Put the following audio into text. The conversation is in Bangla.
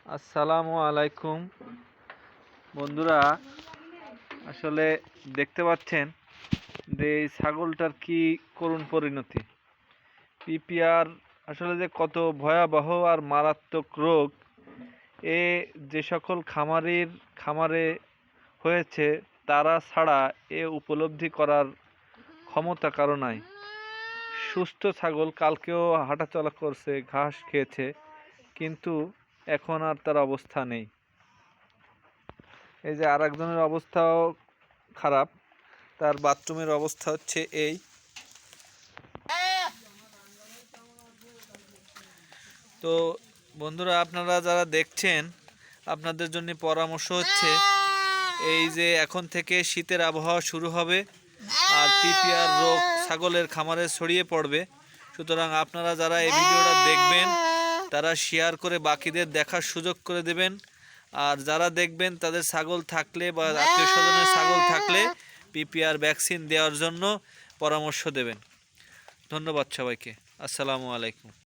আসসালামু আলাইকুম বন্ধুরা। আসলে দেখতে পাচ্ছেন যে এই ছাগলটার কি করুণ পরিণতি। পিপিআর আসলে যে কত ভয়াবহ আর মারাত্মক রোগ, এ যে সকল খামারে হয়েছে তারা ছাড়া এ উপলব্ধি করার ক্ষমতা কারো নাই। সুস্থ ছাগল কালকেও হাঁটাচলা করছে, ঘাস খেয়েছে, কিন্তু এখন আর তার অবস্থা নেই। এই যে আরেকজনের অবস্থাও খারাপ, তার বাথরুমের অবস্থা হচ্ছে এই। তো বন্ধুরা, আপনারা যারা দেখছেন, আপনাদের জন্য পরামর্শ হচ্ছে এই যে এখন থেকে শীতের আবহাওয়া শুরু হবে আর পিপিআর রোগ ছাগলের খামারে ছড়িয়ে পড়বে। সুতরাং আপনারা যারা এই ভিডিওটা দেখবেন তারা শেয়ার করে বাকিদের দেখার সুযোগ করে দেবেন। আর যারা দেখবেন তাদের ছাগল থাকলে বা আত্মীয় স্বজনের ছাগল থাকলে পিপিআর ভ্যাকসিন দেওয়ার জন্য পরামর্শ দেবেন। ধন্যবাদ সবাইকে। আসসালামু আলাইকুম।